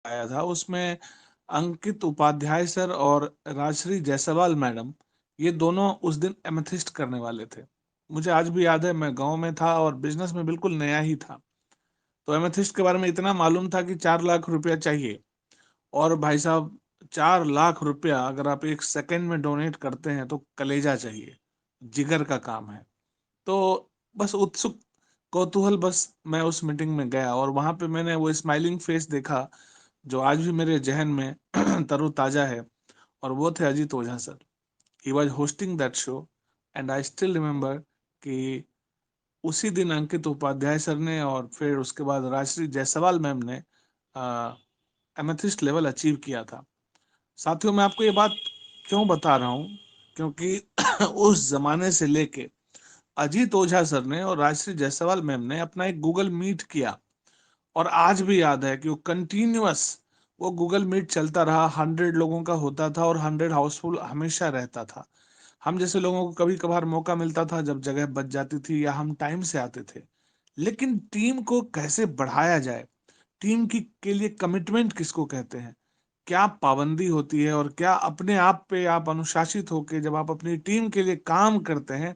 आया था, उसमें अंकित उपाध्याय सर और राजश्री जायसवाल मैडम, ये दोनों उस दिन एमेथिस्ट करने वाले थे। मुझे आज भी याद है, मैं गांव में था और बिजनेस में बिल्कुल नया ही था। तो एमेथिस्ट के बारे में इतना मालूम था कि 4 लाख रुपया चाहिए। और भाई साहब, 4 लाख रुपया अगर आप एक सेकंड में डोनेट करते हैं तो कलेजा चाहिए, जिगर का काम है। तो बस उत्सुक कौतूहल बस मैं उस मीटिंग में गया और वहां पे मैंने वो स्माइलिंग फेस देखा जो आज भी मेरे जहन में तरोताजा है। और वो थे Ajit Ojha sir. He was hosting that show and I still remember कि उसी दिन अंकित उपाध्याय सर ने और फिर उसके बाद राजश्री जायसवाल मैम ने एमेथिस्ट लेवल अचीव किया था। साथियों, मैं आपको ये बात क्यों बता रहा हूँ, क्योंकि उस जमाने से लेके अजीत ओझा सर ने और राजश्री जायसवाल मैम ने अपना एक गूगल मीट किया। और आज भी याद है कि वो कंटिन्यूअस वो गूगल मीट चलता रहा, 100 लोगों का होता था और 100 हाउसफुल हमेशा रहता था। हम जैसे लोगों को कभी कभार मौका मिलता था जब जगह बच जाती थी या हम टाइम से आते थे। लेकिन टीम को कैसे बढ़ाया जाए, टीम की के लिए कमिटमेंट किसको कहते हैं, क्या पाबंदी होती है, और क्या अपने आप पे आप अनुशासित होके जब आप अपनी टीम के लिए काम करते हैं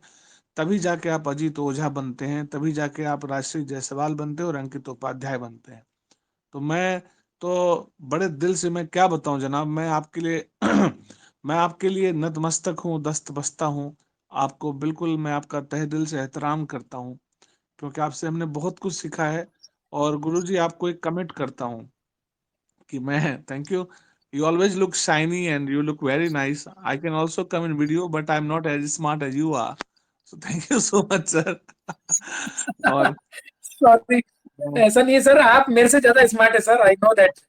तभी जाके आप अजीत ओझा बनते हैं, तभी जाके आप राजश्री जायसवाल बनते हैं और अंकित उपाध्याय बनते हैं। तो मैं तो बड़े दिल से, मैं क्या बताऊं जनाब, मैं आपके लिए मैं आपके लिए नतमस्तक हूँ, दस्त बस्ता हूँ। आपको बिल्कुल, मैं आपका तहे दिल से एहतराम करता हूँ, क्योंकि आपसे हमने बहुत कुछ सीखा है। और गुरुजी, आपको एक कमिट करता हूँ कि मैं, thank you, you always look shiny and you look very nice. I can also come in video but I am not as smart as you are, so thank you so much sir. और sorry, ऐसा नहीं है sir, आप मेरे से ज्यादा smart है sir, I know that.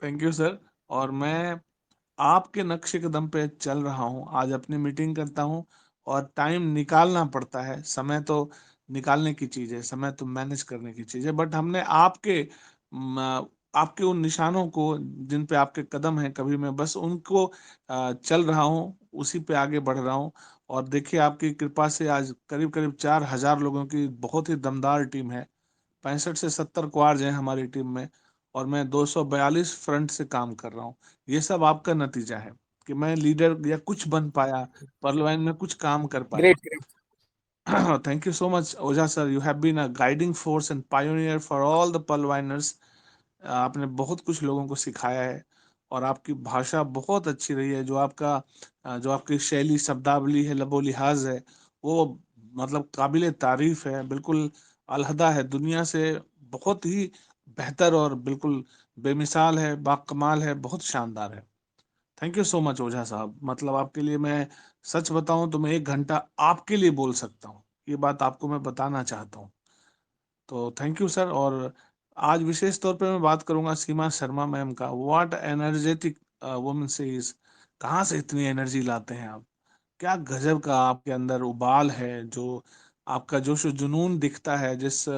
Thank you sir. और मैं आपके नक्शे कदम पे चल रहा हूँ, आज अपनी मीटिंग करता हूँ। और टाइम निकालना पड़ता है, समय तो निकालने की चीज है, समय तो मैनेज करने की चीज है। बट हमने आपके उन निशानों को, जिन पे आपके कदम हैं, कभी मैं बस उनको चल रहा हूँ, उसी पे आगे बढ़ रहा हूँ। और देखिए, आपकी कृपा से आज करीब करीब 4,000 लोगों की बहुत ही दमदार टीम है। 65 से 70 क्वार्ज हैं हमारी टीम में। और मैं 242 फ्रंट से काम कर रहा हूँ। ये सब आपका नतीजा है कि मैं लीडर या कुछ बन पाया, पर्लवाइन में कुछ काम कर पाया। Great great. Thank you so much Ojha sir, you have been a guiding force and pioneer for all the pearlwiners. आपने बहुत कुछ लोगों को सिखाया है। और आपकी भाषा बहुत अच्छी रही है, जो आपकी शैली, शब्दावली है, लबो लिहाज है, वो मतलब काबिले तारीफ है, बिल्कुल अलहदा है दुनिया से, बहुत ही बेहतर और बिल्कुल बेमिसाल है, बाकमाल है, बहुत शानदार है। थैंक यू सो मच ओझा साहब। मतलब आपके लिए मैं सच बताऊं तो मैं 1 घंटा आपके लिए बोल सकता हूँ, ये बात आपको मैं बताना चाहता हूँ। तो थैंक यू सर। और आज विशेष तौर पे मैं बात करूंगा सीमा शर्मा मैम का। व्हाट एनर्जेटिक वुमन से इज, कहाँ से इतनी एनर्जी लाते हैं आप, क्या गजब का आपके अंदर उबाल है, जो आपका जोश और जुनून दिखता है, जिस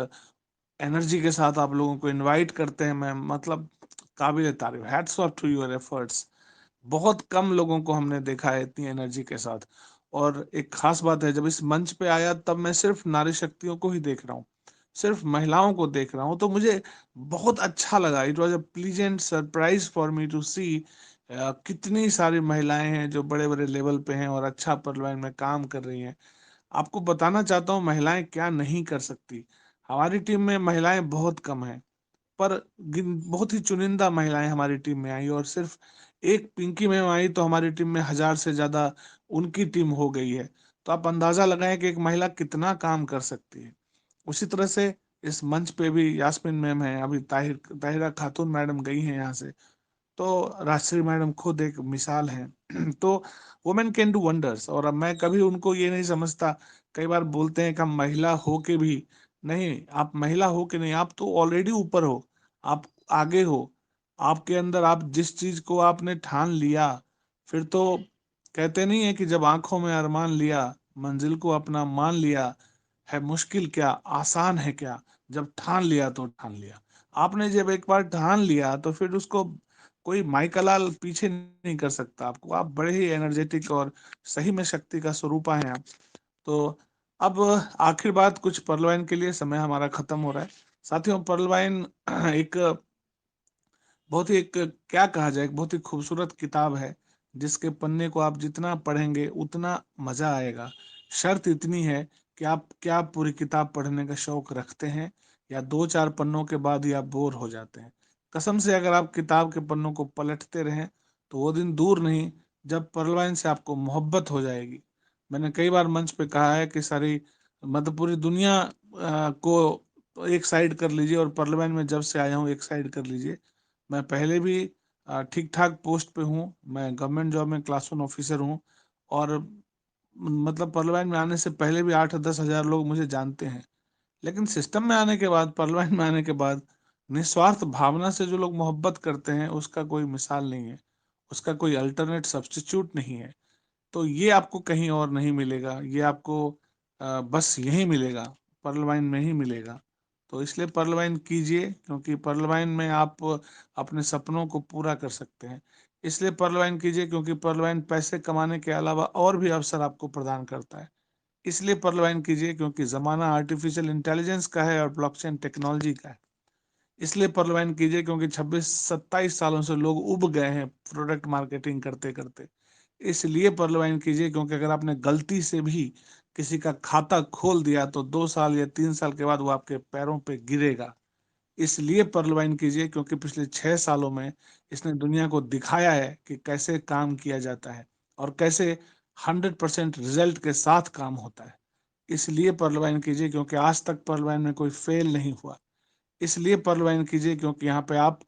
एनर्जी के साथ आप लोगों को इनवाइट करते हैं मैम, मतलब काबिल तारीफ, hats off to your efforts. बहुत कम लोगों को हमने देखा है इतनी एनर्जी के साथ। और एक खास बात है, जब इस मंच पे आया तब मैं सिर्फ नारी शक्तियों को ही देख रहा हूँ, सिर्फ महिलाओं को देख रहा हूँ, तो मुझे बहुत अच्छा लगा। It was a pleasant surprise for me to see कितनी सारी महिलाएं हैं जो बड़े बड़े लेवल पे हैं और अच्छा परवान में काम कर रही हैं। आपको बताना चाहता हूँ महिलाएं क्या नहीं कर सकती। हमारी टीम में महिलाएं बहुत कम हैं, पर बहुत ही चुनिंदा महिलाएं हमारी टीम में आई, और सिर्फ एक पिंकी मैम आई तो हमारी टीम में 1,000 से ज्यादा उनकी टीम हो गई है। तो आप अंदाजा लगाएं कि एक महिला कितना काम कर सकती है। उसी तरह से इस मंच पे भी यास्मीन मैम है, अभी ताहिरा खातून मैडम गई हैं यहाँ से। तो राजश्री मैडम खुद एक मिसाल हैं। तो वुमेन कैन डू वंडर्स। और अब मैं कभी उनको ये नहीं समझता, कई बार बोलते हैं कि हम महिला हो के भी, नहीं, आप महिला हो के नहीं, आप तो ऑलरेडी ऊपर हो, आप आगे हो। आपके अंदर, आप जिस चीज को आपने ठान लिया, फिर तो कहते नहीं है कि जब आंखों में अरमान लिया, मंजिल को अपना मान लिया, है मुश्किल क्या आसान है क्या, जब ठान लिया तो ठान लिया। आपने जब एक बार ठान लिया तो फिर उसको कोई माइकलाल पीछे नहीं कर सकता आपको। आप बड़े ही एनर्जेटिक और सही में शक्ति का स्वरूपा हैं आप। तो अब आखिर बात, कुछ पर्लवाइन के लिए समय हमारा खत्म हो रहा है। साथियों, पर्लवाइन एक बहुत ही एक, क्या कहा जाए, एक बहुत ही खूबसूरत किताब है, जिसके पन्ने को आप जितना पढ़ेंगे उतना मजा आएगा। शर्त इतनी है कि आप क्या पूरी किताब पढ़ने का शौक रखते हैं, या दो चार पन्नों के बाद ही आप बोर हो जाते हैं। कसम से अगर आप किताब के पन्नों को पलटते रहें तो वो दिन दूर नहीं जब पर्लवाइन से आपको मोहब्बत हो जाएगी। मैंने कई बार मंच पे कहा है कि सारी मतलब पूरी दुनिया को एक साइड कर लीजिए और पर्लवाइन में जब से आया हूँ एक साइड कर लीजिए। मैं पहले भी ठीक ठाक पोस्ट पे हूँ, मैं गवर्नमेंट जॉब में क्लास 1 ऑफिसर हूँ, और मतलब पार्लियामेंट में आने से पहले भी 8-10 हजार लोग मुझे जानते हैं। लेकिन सिस्टम में आने के बाद, पार्लियामेंट में आने के बाद, निस्वार्थ भावना से जो लोग मोहब्बत करते हैं उसका कोई मिसाल नहीं है, उसका कोई अल्टरनेट सब्स्टिट्यूट नहीं है। तो ये आपको कहीं और नहीं मिलेगा, ये आपको बस यही मिलेगा, पर्ल वाइन में ही मिलेगा। तो इसलिए पर्ल वाइन कीजिए, क्योंकि पर्ल वाइन में आप अपने सपनों को पूरा कर सकते हैं। इसलिए पर्ल वाइन कीजिए क्योंकि पर्ल वाइन पैसे कमाने के अलावा और भी अवसर आपको प्रदान करता है। इसलिए पर्ल वाइन कीजिए क्योंकि जमाना आर्टिफिशियल इंटेलिजेंस का है और ब्लॉकचेन टेक्नोलॉजी का है। इसलिए पर्ल वाइन कीजिए क्योंकि 26-27 सालों से लोग उब गए हैं प्रोडक्ट मार्केटिंग करते करते। इसलिए पर्ल वाइन कीजिए क्योंकि अगर आपने गलती से भी किसी का खाता खोल दिया तो 2 साल या 3 साल के बाद वो आपके पैरों पे गिरेगा। इसलिए पर्ल वाइन कीजिए क्योंकि पिछले 6 सालों में इसने दुनिया को दिखाया है कि कैसे काम किया जाता है और कैसे 100% रिजल्ट के साथ काम होता है। इसलिए पर्ल वाइन कीजिए क्योंकि आज तक पर्ल वाइन में कोई फेल नहीं हुआ। इसलिए पर्ल वाइन कीजिए क्योंकि यहाँ पे आप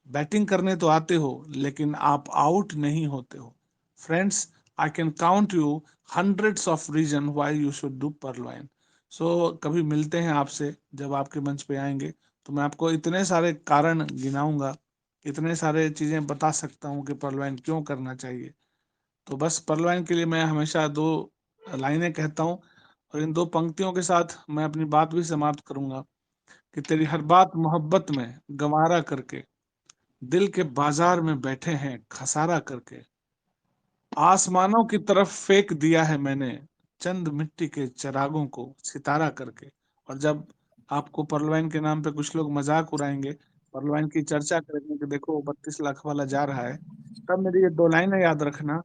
बैटिंग करने तो आते हो लेकिन आप आउट नहीं होते हो। Friends, I can count you hundreds of reason why you should do pearl wine. So कभी मिलते हैं आपसे, जब आपके मंच पे आएंगे तो मैं आपको इतने सारे कारण गिनाऊंगा, इतने सारे चीजें बता सकता हूँ कि पर्ल वाइन क्यों करना चाहिए। तो बस पर्ल वाइन के लिए मैं हमेशा दो लाइनें कहता हूँ, और इन दो पंक्तियों के साथ मैं अपनी बात भी समाप्त करूंगा कि तेरी हर बात मोहब्बत में गंवारा करके, दिल के बाजार में बैठे हैं खसारा करके, आसमानों की तरफ फेंक दिया है मैंने चंद मिट्टी के चिरागों को सितारा करके। और जब आपको पर्लवाइन के नाम पे कुछ लोग मजाक उड़ाएंगे, पर्लवाइन की चर्चा करेंगे कि देखो 32 लाख वाला जा रहा है, तब मेरी ये दो लाइनें याद रखना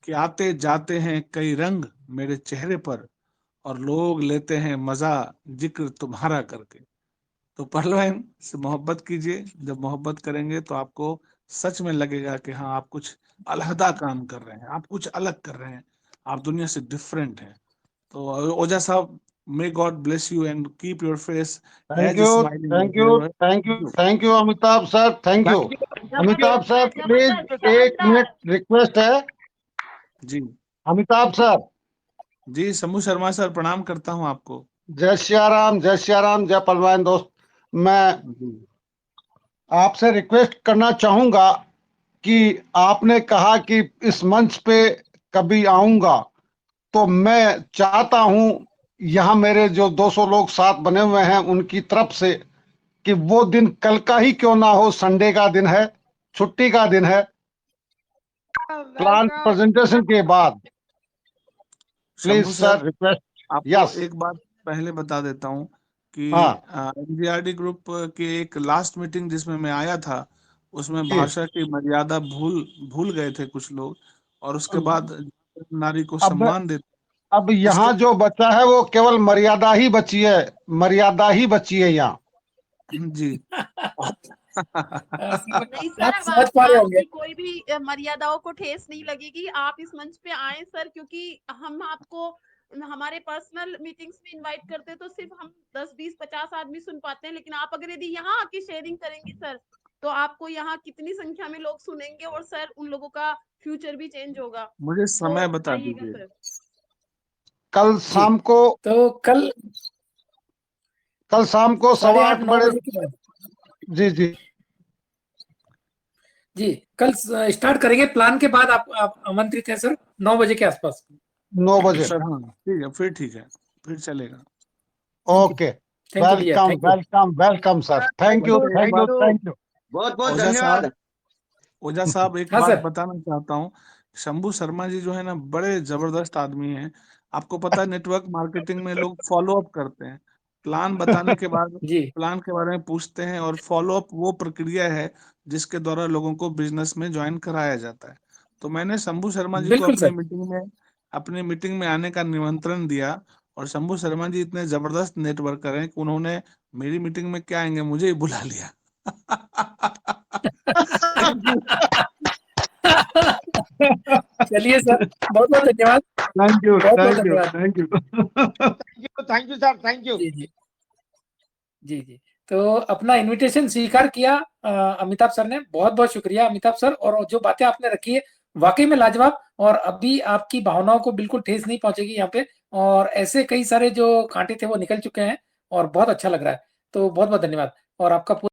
कि आते जाते हैं कई रंग मेरे चेहरे पर, और लोग लेते हैं मजा जिक्र तुम्हारा करके। तो पहलवान से मोहब्बत कीजिए, जब मोहब्बत करेंगे तो आपको सच में लगेगा कि हाँ आप कुछ अलहदा काम कर रहे हैं, आप कुछ अलग कर रहे हैं, आप दुनिया से डिफरेंट हैं। तो ओजा साहब, may God bless you and keep your face thank as you, thank smiling you, ever. Thank you, thank you Amitabh sir, thank you. Amitabh sir please, 1 minute request है। जी अमिताभ सर, जी, शंभू शर्मा सर, प्रणाम करता हूँ आपको। जय सियाराम, जय सियाराम, जय पलवान दोस्त। मैं जी आपसे रिक्वेस्ट करना चाहूंगा कि आपने कहा कि इस मंच पे कभी आऊंगा, तो मैं चाहता हूं यहाँ मेरे जो 200 लोग साथ बने हुए हैं उनकी तरफ से कि वो दिन कल का ही क्यों ना हो, संडे का दिन है, छुट्टी का दिन है, प्लान प्रेजेंटेशन के बाद। Please Shambhu sir, sir, request. आपको यस। एक बात पहले बता देता हूँ कि हाँ एनजीआरडी ग्रुप के एक लास्ट मीटिंग जिसमें मैं आया था, उसमें जी। भाषा की मर्यादा भूल भूल गए थे कुछ लोग, और उसके बाद नारी को अब सम्मान देते अब उसके। यहाँ जो बचा है वो केवल मर्यादा ही बची है, मर्यादा ही बची है यहाँ। जी नहीं आप सर, अब समझ पा रहे होंगे। आपकी कोई भी मर्यादाओं को ठेस नहीं लगेगी। आप इस मंच पे आए सर, क्योंकि हम आपको हमारे पर्सनल मीटिंग्स में इनवाइट करते तो सिर्फ हम 10, 20, 50 आदमी सुन पाते हैं, लेकिन आप अगर यदि यहाँ आके शेयरिंग करेंगे सर, तो आपको यहाँ कितनी संख्या में लोग सुनेंगे, और सर उन लोगों का फ्यूचर भी चेंज होगा। मुझे तो समय बता आइएगा दीजिए। सर। कल जी, शाम को तो कल कल शाम को 8:30-9 8:15 बजे के बाद। जी जी। जी, कल स्टार्ट करेंगे, प्लान के बाद आप आमंत्रित हैं सर, 9 बजे के आसपास। 9 बजे। सर हाँ ठीक है, फिर ठीक है, फिर चलेगा। Thank you, okay. Thank you भैया, welcome thank you. Welcome welcome sir, thank you, वैसे एक थैंक यू, बात, थैंक यू। बहुत बहुत ओझा धन्यवाद। साहब, ओझा साहब एक हाँ बात सर। बताना चाहता हूँ। शंभू शर्मा जी जो है ना, बड़े जबरदस्त आदमी हैं। आपको पता है नेटवर्क मार्केटिंग में लोग फॉलो अप करते हैं, प्लान बताने के बाद जी प्लान के बारे में पूछते हैं, और फॉलो अप वो प्रक्रिया है जिसके द्वारा लोगों को बिजनेस में ज्वाइन कराया जाता है। तो मैंने शंभू शर्मा जी को बिल्कुल सर। अपनी मीटिंग में आने का निमंत्रण दिया, और शंभू शर्मा जी इतने जबरदस्त नेटवर्कर हैं कि उन्होंने मेरी मीटिंग में क्या आएंगे, मुझे ही बुला लिया। चलिए सर, बहुत बहुत धन्यवाद, थैंक यू, बहुत बहुत थैंक यू, धन्यवाद। Thank you. Thank you sir, thank you. जी जी जी जी। तो अपना इनविटेशन स्वीकार किया अमिताभ सर ने, बहुत बहुत शुक्रिया अमिताभ सर। और जो बातें आपने रखी है वाकई में लाजवाब, और अभी आपकी भावनाओं को बिल्कुल ठेस नहीं पहुंचेगी यहाँ पे, और ऐसे कई सारे जो कांटे थे वो निकल चुके हैं, और बहुत अच्छा लग रहा है। तो बहुत बहुत धन्यवाद, और आपका पूरा